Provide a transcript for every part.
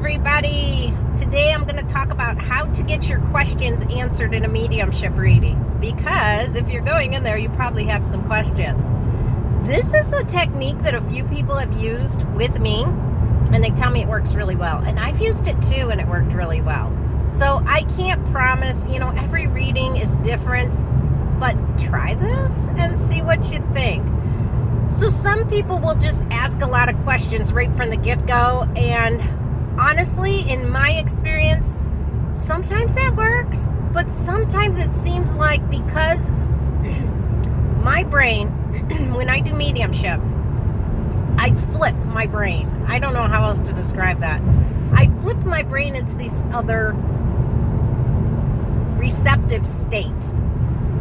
everybody. Today I'm going to talk about how to get your questions answered in a mediumship reading, because if you're going in there, you probably have some questions. This is a technique that a few people have used with me, and they tell me it works really well. And I've used it too, and it worked really well. So I can't promise, every reading is different, but try this and see what you think. So some people will just ask a lot of questions right from the get-go, and honestly, in my experience, sometimes that works, but sometimes it seems like because my brain, when I do mediumship, I flip my brain. I don't know how else to describe that. I flip my brain into these other receptive state.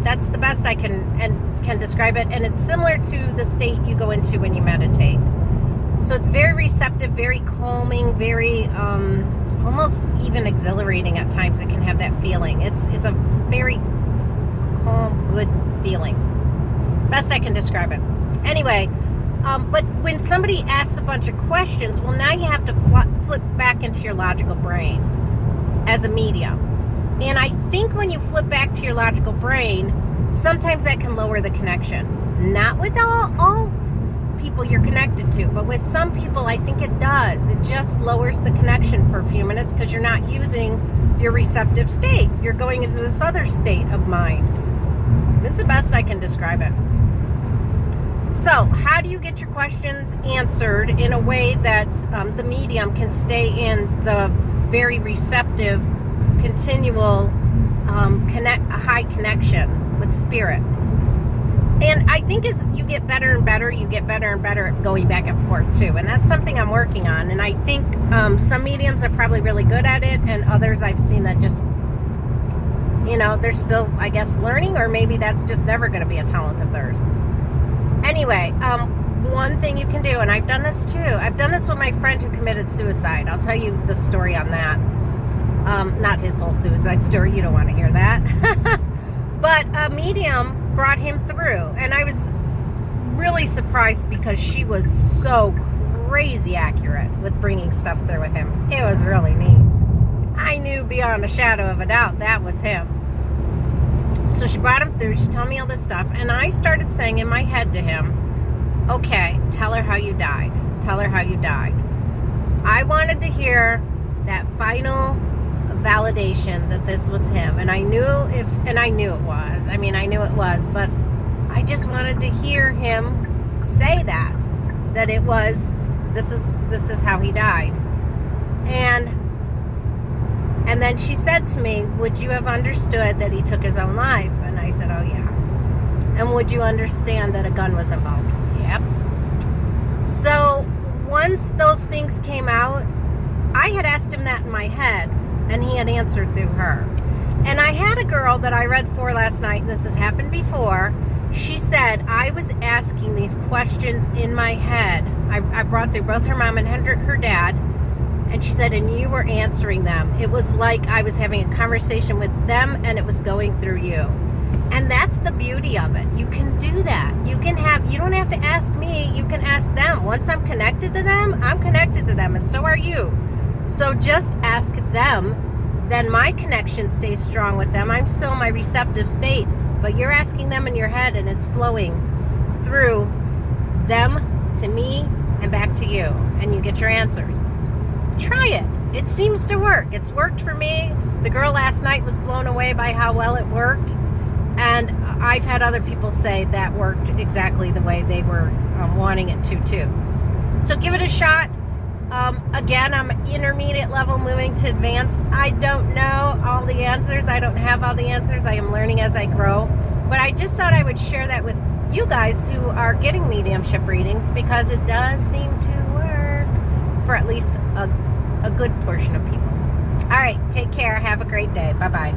That's the best I can describe it, and it's similar to the state you go into when you meditate. So it's very receptive, very calming, very almost even exhilarating at times. It can have that feeling. It's a very calm, good feeling. Best I can describe it. Anyway, but when somebody asks a bunch of questions, well, now you have to flip back into your logical brain as a medium. And I think when you flip back to your logical brain, sometimes that can lower the connection. Not with all people you're connected to, but with some people, I think it does. It just lowers the connection for a few minutes because you're not using your receptive state. You're going into this other state of mind. It's the best I can describe it. So, how do you get your questions answered in a way that the medium can stay in the very receptive, continual high connection with spirit? And I think as you get better and better, you get better and better at going back and forth too. And that's something I'm working on. And I think some mediums are probably really good at it, and others I've seen that just, they're still, I guess, learning, or maybe that's just never going to be a talent of theirs. Anyway, one thing you can do, and I've done this too. I've done this with my friend who committed suicide. I'll tell you the story on that. Not his whole suicide story. You don't want to hear that. But a medium brought him through, and I was really surprised because she was so crazy accurate with bringing stuff through with him. It was really neat. I knew beyond a shadow of a doubt that was him. So she brought him through. She told me all this stuff, and I started saying in my head to him, okay, tell her how you died. Tell her how you died. I wanted to hear that final validation that this was him, and I knew it was. I knew it was, but I just wanted to hear him say that it was, this is how he died. And then she said to me, would you have understood that he took his own life? And I said, oh yeah. And would you understand that a gun was involved? Yep. So once those things came out, I had asked him that in my head, and he had answered through her. And I had a girl that I read for last night, and this has happened before. She said, I was asking these questions in my head. I brought through both her mom and her dad, and she said, and you were answering them. It was like I was having a conversation with them, and it was going through you. And that's the beauty of it. You can do that. You don't have to ask me, you can ask them. Once I'm connected to them, I'm connected to them, and so are you. So just ask them, then my connection stays strong with them. I'm still in my receptive state, but you're asking them in your head, and it's flowing through them to me and back to you, and you get your answers. Try it. It seems to work. It's worked for me. The girl last night was blown away by how well it worked, and I've had other people say that worked exactly the way they were wanting it to too. So give it a shot. Again, I'm intermediate level, moving to advanced. I don't know all the answers. I don't have all the answers. I am learning as I grow. But I just thought I would share that with you guys who are getting mediumship readings, because it does seem to work for at least a good portion of people. All right, take care. Have a great day. Bye-bye.